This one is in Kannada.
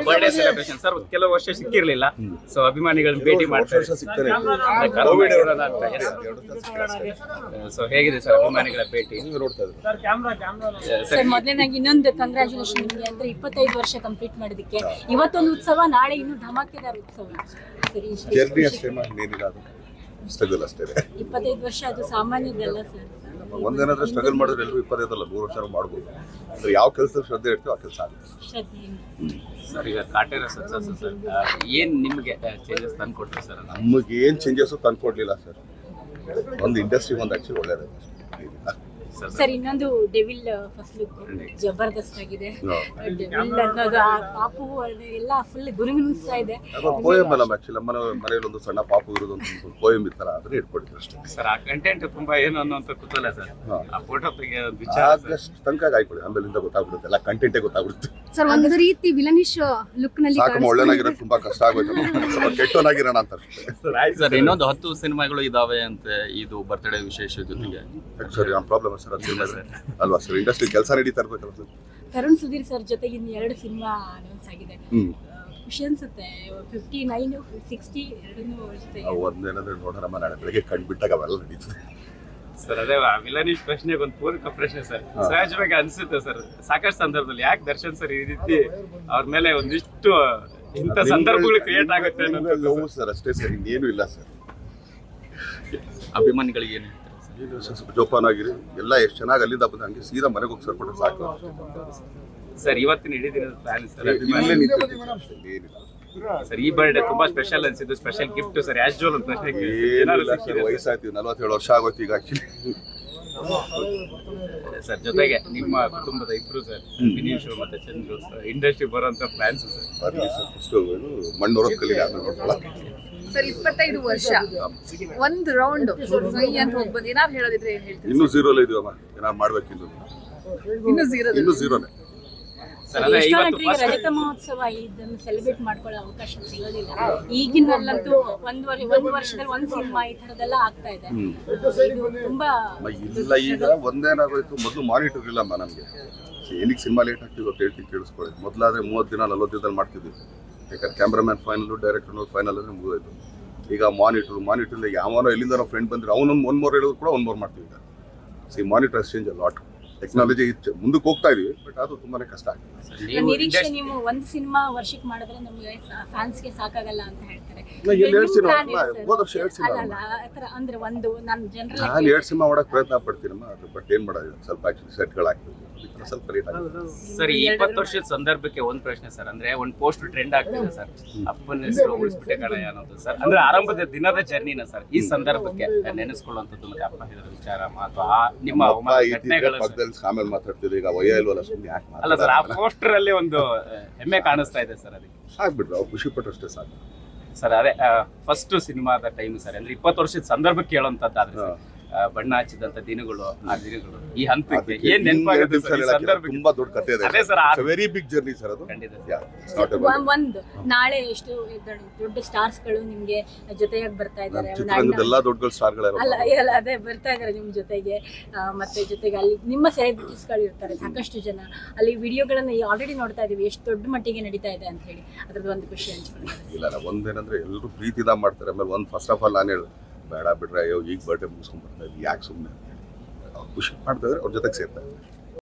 ಬರ್ಡೇ ಸೆಲೆಬ್ರೇಷನ್ ಸರ್ ಕೆಲವು ವರ್ಷ ಸಿಕ್ಕಿರ್ಲಿಲ್ಲ, ಸೊ ಅಭಿಮಾನಿಗಳನ್ನ ಭೇಟಿ ಮಾಡ್ತಾರೆ. ಸೊ ಹೇಗಿದೆ ಸರ್ ಅಭಿಮಾನಿಗಳ ಭೇಟಿ? ಸರ್ ಮೊದಲನೇದಾಗಿ ಇನ್ನೊಂದು ಕಂಗ್ರಾಚುಲೇಷನ್ ನಿಮಗೆ ಅಂದ್ರೆ 25 ವರ್ಷ ಕಂಪ್ಲೀಟ್ ಮಾಡೋದಕ್ಕೆ. ಇವತ್ತೊಂದು ಉತ್ಸವ, ನಾಳೆ ಇನ್ನು ಧಮಾಕೆದಾರ ಉತ್ಸವ. 25 ವರ್ಷ ಅದು ಸಾಮಾನ್ಯದಲ್ಲ ಸರ್. ಒಂದೇನಾದ್ರೂ ಸ್ಟ್ರಗಲ್ ಮಾಡಿದ್ರೆ ಎಲ್ಲರೂ 25 ಅಲ್ಲ 100 ವರ್ಷ ಮಾಡ್ಬೋದು. ಅಂದ್ರೆ ಯಾವ ಕೆಲಸ ಶ್ರದ್ಧೆ ಇರ್ತೀವಿ ಆ ಕೆಲಸ ಆಗುತ್ತೆ ಸರ್. ಈಗ ಕಾಟೇರ ಸಕ್ಸಸ್ ಸರ್ ಏನ್ ನಿಮಗೆ ಚೇಂಜಸ್ ತಂದು ಕೊಡ್ತೀವಿ ಸರ್? ನಮಗೆ ಏನ್ ಚೇಂಜಸ್ ತಂದ್ಕೊಡ್ಲಿಲ್ಲ ಸರ್. ಒಂದು ಇಂಡಸ್ಟ್ರಿ ಒಂದು ಆಕ್ಚುಲಿ ಒಳ್ಳೇದಾಯ್ತು ಸರ್. ಇನ್ನೊಂದು ಡೆವಿಲ್ ಫಸ್ಟ್ ಲುಕ್ ಜಬರ್ದಸ್ತ್ ಆಗಿದೆ. ಡೆವಿಲ್ ಅನ್ನೋದು ಆ ಪಾಪು ಎಲ್ಲ ಫುಲ್ ಗುರುಗುಣಿಸ್ತಾ ಇದೆ. ಪೋಯಮ್ ಅಲ್ಲ ಆಕ್ಚುಲಿ ನಮ್ಮ ಮನೆಯಲ್ಲಿ ಒಂದು ಸಣ್ಣ ಪಾಪು ಇರೋದು ಒಂದು ಪೋಯಮ್ ಇತ್ತರ ಅದನ್ನ ಇಟ್ಕೊಂಡಿದ್ರು ಅಷ್ಟೇ ಸರ್. ಆ ಕಂಟೆಂಟ್ ತುಂಬಾ ಏನು ಅನ್ನೋಂತ ಕುತೂಹಲ ಸರ್. ಆ ಫೋಟೋ ತೆಗೆಯೋದು ವಿಚಾರ ಆಗಸ್ಟ್ ತನಕ ಆಯ್ಕೊಳ್ಳಿ, ಆಮೇಲಿಂದ ಗೊತ್ತಾಗ್ಬಿಡುತ್ತೆ, ಎಲ್ಲ ಕಂಟೆಂಟೇ ಗೊತ್ತಾಗ್ಬಿಡುತ್ತೆ ಸರ್. ಒಂದು ರೀತಿ ವಿಲನಿಶ್ ಲುಕ್ ನಲ್ಲಿ ಸಾಕು, ಒಳ್ಳೆನಾಗಿರೋದು ತುಂಬಾ ಕಷ್ಟ ಆಗೋಯ್ತು, ಸ್ವಲ್ಪ ಕೆಟ್ಟೋನಾಗಿರೋಣ ಅಂತ ಸರ್. ಇನ್ನೊಂದು 10 ಸಿನಿಮಾಗಳು ಇದಾವೆ ಅಂತ ಇದು ಬರ್ತ್ಡೇ ವಿಶೇಷ ಜೊತೆಗೆ ಸರ್ ಪ್ರಾಬ್ಲಮ್ ಸರ್ ಅಲ್ವಾ ಸರ್. ಇಂಡಸ್ಟ್ರಿ ಕೆಲಸ ನಡೀತಾ ಇರ್ಬೇಕಲ್ಲ ಸರ್. ತರುಣ್ ಸುಧೀರ್ ಸರ್ ಜೊತೆಗೆ ಇನ್ನು 2 ಸಿನಿಮಾ ಅನೌನ್ಸ್ ಆಗಿದೆ. ಖುಷಿ ಅನ್ಸುತ್ತೆ. 59, 60 ಒಂದೇನಾದ್ರೆ ನೋಡೋಣ ನಾಳೆ ಬೆಳಗ್ಗೆ ಕಂಡುಬಿಟ್ಟಾಗ ಅವೆಲ್ಲ ನಡೀತದೆ ಸರ್. ಅದೇ ವಿಲನಿಶ್ ಪ್ರಶ್ನೆಗೆ ಒಂದು ಪೂರಕ ಪ್ರಶ್ನೆ ಸರ್. ಸಹಜವಾಗಿ ಅನ್ಸುತ್ತೆ ಸರ್ ಸಾಕಷ್ಟು ಸಂದರ್ಭದಲ್ಲಿ ಯಾಕೆ ದರ್ಶನ್ ಸರ್ ಈ ರೀತಿ ಅವ್ರ ಮೇಲೆ ಒಂದಿಷ್ಟು ಇಂಥ ಸಂದರ್ಭಗಳು ಕ್ರಿಯೇಟ್ ಆಗುತ್ತೆ ಅನ್ನೋದು ಸರ್ ಅಷ್ಟೇ ಸರ್, ಇನ್ನೇನು ಇಲ್ಲ ಸರ್. ಅಭಿಮಾನಿಗಳಿಗೆ ಏನು ಜೋಪಾನ ಆಗಿರಿ, ಎಲ್ಲ ಎಷ್ಟು ಚೆನ್ನಾಗಿ ಅಲ್ಲಿಂದ ಬಂದ ಹಂಗೆ ಸೀದಾ ಮನೆಗೆ ಹೋಗಿ ಸರ್ಕೊಟ್ರೆ ಸಾಕು ಸರ್. ಇವತ್ತಿನ ಇಡೀ ದಿನದ ಪ್ಲಾನ್ ಸರ್ ಸರ್. ಈ ಬರ್ಡೇ ತುಂಬಾ ಸ್ಪೆಷಲ್ ಅನ್ಸಿದ್ದು, ಸ್ಪೆಷಲ್ ಗಿಫ್ಟ್ ಸರ್ ಆಸ್ ಜೋಲ್ ಅಂತ ವಯಸ್ಸಾಯ್ತು, 47 ವರ್ಷ ಆಗೋಯ್ತು ಈಗ ಆಕ್ಚುಲಿ ಸರ್. ಜೊತೆಗೆ ನಿಮ್ಮ ಕುಟುಂಬದ ಇಬ್ರು ಸರ್, ವಿನೀಶ್ ಮತ್ತೆ Chandru industry ಬರೋಂತ plants sir. Mannur ಕಲಿಗೆ ಆಮೇಲೆ ನೋಡ್ಕೊಳ್ಳ ಸರ್. 25 ವರ್ಷ ಒಂದು ರೌಂಡ್ ಅಂತ ಹೋಗ್ಬೋದು. ಏನಾದ್ರು ಹೇಳೋದಿದ್ರೆ ಏನ್ ಹೇಳ್ತೀವಿ? ಇನ್ನೂ ಝೀರೋಲೇ ಇದೀವಮ್ಮ, ಏನಾದ್ರು ಮಾಡ್ಬೇಕಿದ್ದು ಇನ್ನೂ ಝೀರೋನೇ ಸರ್. ರಜತ ಮಹೋತ್ಸವ ಇದನ್ನು ಸೆಲೆಬ್ರೇಟ್ ಮಾಡ್ಕೊಳ್ಳೋ ಅವಕಾಶ ಸಿಗೋದಿಲ್ಲ ಈಗಿನಲ್ಲಂತೂ. ಒಂದು ವರ್ಷದಲ್ಲಿ ಒಂದು ಸಿನಿಮಾ ಈ ತರದೆಲ್ಲ ಆಗ್ತಾ ಇದೆ. ತುಂಬಾ ಇಲ್ಲ. ಈಗ ಒಂದೇನಾಗೋಯ್ತು, ಮೊದಲು ಮಾನಿಟರ್ ಇಲ್ಲಮ್ಮ ನಮಗೆ. ಏನಕ್ಕೆ ಸಿನಿಮಾ ಲೇಟ್ ಆಗ್ತಿದೆ ಅಂತ ಹೇಳ್ತೀನಿ ಕೇಳಿಸ್ಕೊಳ್ಳಿ. ಮೊದಲಾದ್ರೆ 30 ದಿನ 40 ದಿನದಲ್ಲಿ ಮಾಡ್ತಿದ್ವಿ. ಯಾಕಂದ್ರೆ ಕ್ಯಾಮ್ರಾಮ್ಯಾನ್ ಫೈನಲ್, ಡೈರೆಕ್ಟರ್ ಫೈನಲ್ ಅಂದ್ರೆ ಮುಗಿದೋಯ್ತು. ಈಗ ಮಾನಿಟರ್ ಯಾವನೋ ಎಲ್ಲಿಂದ ನಾವು ಫ್ರೆಂಡ್ ಬಂದ್ರೆ ಅವನೊಂದು 1 more ಹೇಳಿದ್ರು ಕೂಡ 1 more ಮಾಡ್ತೀವಿ. ಈಗ ಮಾನಿಟರ್ ಚೇಂಜ್ ಲಾಟ್, ಟೆಕ್ನಾಲಜಿ ಮುಂದಕ್ಕೆ ಹೋಗ್ತಾ ಇದೀವಿ, ಬಟ್ ಅದು ತುಂಬಾನೇ ಕಷ್ಟ ಆಗ್ತದೆ. ನಿರೀಕ್ಷೆ ನೀವು ಒಂದು ಸಿನಿಮಾ ವರ್ಷಕ್ಕೆ ಮಾಡಿದ್ರೆ ನಮಗೆ ಫ್ಯಾನ್ಸ್ಗೆ ಸಾಕಾಗಲ್ಲ ಅಂತ ಹೇಳ್ತಾರೆ. ಹೋದ ವರ್ಷ 2 ಸಿನಿಮಾ ಅಂದ್ರೆ ಒಂದು ನಾನು ಜನರಲ್ ನಾನು 2 ಸಿನಿಮಾ ಮಾಡಕ್ ಪ್ರಯತ್ನ ಪಡ್ತೀನಮ್ಮ. ಅದು ಬಟ್ ಏನ್ ಮಾಡೋದು, ಸ್ವಲ್ಪ ಆಕ್ಚುಲಿ ಸೆಟ್ಗಳಾಗ್ತದೆ, ಸ್ವಲ್ಪ ಲೇಟ್ ಆಗುತ್ತೆ ಸರ್. ಈ 20 ವರ್ಷದ ಸಂದರ್ಭಕ್ಕೆ ಒಂದು ಪ್ರಶ್ನೆ ಸರ್. ಅಂದ್ರೆ ಒಂದು ಪೋಸ್ಟ್ ಟ್ರೆಂಡ್ ಆಗ್ತಿದೆ ಸರ್, ಅಪ್ಪನ ಹೆಸರು ಉಳಿಸ್ಬಿಟ್ಟೆ ಕಣಯ್ಯ ಅನ್ನೋದು ಸರ್. ಅಂದ್ರೆ ಆರಂಭದ ದಿನದ ಜರ್ನಿನ ಸರ್ ಈ ಸಂದರ್ಭಕ್ಕೆ ನೆನೆಸ್ಕೊಳ್ಳುವಂಥದ್ದು ಮತ್ತೆ ಅಪ್ಪ ಹೇಳಿದ ವಿಚಾರ ಮಾತು ನಿಮ್ಮ ಆಮೇಲೆ ಮಾತಾಡ್ತಿದ್ದೆ. ಈಗ ವಯ ಇಲ್ವಲ್ಲ ಸುಮ್ಮನೆ ಯಾಕೆ ಅಲ್ಲ ಸರ್. ಆ ಪೋಸ್ಟರ್ ಅಲ್ಲಿ ಒಂದು ಹೆಮ್ಮೆ ಕಾಣಿಸ್ತಾ ಇದೆ ಸರ್. ಅದಕ್ಕೆ ಸಾಕ್ಬಿಟ್ರು, ಅವ್ರು ಖುಷಿ ಪಟ್ಟಷ್ಟೇ ಸಾಕು ಸರ್. ಅದೇ ಫಸ್ಟ್ ಸಿನಿಮಾದ ಟೈಮ್ ಸರ್, ಅಂದ್ರೆ 20 ವರ್ಷದ ಸಂದರ್ಭಕ್ಕೆ ಹೇಳುವಂತದ್ದಾದ್ರೆ ಬಣ್ಣ ಹಚ್ಚಿದಂತ ದಿನಗಳು, ಆ ದಿನಗಳು ಈ ಹಂತಕ್ಕೆ ಏನ್ ನೆನಪಾಗುತ್ತೆ ತುಂಬಾ ದೊಡ್ಡ ಕಥೆ ಇದೆ. ಅದೇ sir, very big journey sir ಅದು. ಒಂದು ನಾಳೆ ಎಷ್ಟು ದೊಡ್ಡ ಸ್ಟಾರ್ಸ್ ಗಳು ನಿಮ್ಗೆ ಜೊತೆಯಾಗಿ ಬರ್ತಾ ಇದ್ದಾರೆ. ಎಲ್ಲಾ ದೊಡ್ಡ ಸ್ಟಾರ್ಗಳು ಅಲ್ಲ ಅದೇ ಬರ್ತಾ ಇದಾರೆ ನಿಮ್ ಜೊತೆಗೆ. ಮತ್ತೆ ಜೊತೆಗೆ ಅಲ್ಲಿ ನಿಮ್ಮ ಸೆಲೆಬ್ರಿಟೀಸ್ ಗಳು ಇರ್ತಾರೆ ಸಾಕಷ್ಟು ಜನ. ಅಲ್ಲಿ ವಿಡಿಯೋಗಳನ್ನ ಆಲ್ರೆಡಿ ನೋಡ್ತಾ ಇದೀವಿ, ಎಷ್ಟು ದೊಡ್ಡ ಮಟ್ಟಿಗೆ ನಡೀತಾ ಇದೆ ಅಂತ ಹೇಳಿ. ಅದ್ರದ್ದು ಒಂದು ಖುಷಿ ಹಂಚ್ಕೊಂಡು. ಇಲ್ಲ ಒಂದೇನಂದ್ರೆ ಎಲ್ಲರೂ ಪ್ರೀತಿದ ಮಾಡ್ತಾರೆ. ಆಮೇಲೆ ಒಂದು ಫಸ್ಟ್ ಆಫ್ ಆಲ್ ನಾನು ಹೇಳಿ ಬೇಡ ಬಿಡ್ರೆ, ಅಯ್ಯೋ ಈಗ ಬರ್ಡೇ ಮುಗಿಸ್ಕೊಂಡ್ ಬರ್ತಾ ಇದ್ವಿ ಯಾಕೆ ಸುಮ್ಮನೆ ಅಂತ ಹೇಳಿ ಅವ್ರು ಖುಷಿ ಮಾಡ್ತಾ ಇದ್ರೆ ಅವ್ರ ಜೊತೆಗೆ ಸೇರ್ತಾ ಇದ್ದಾರೆ.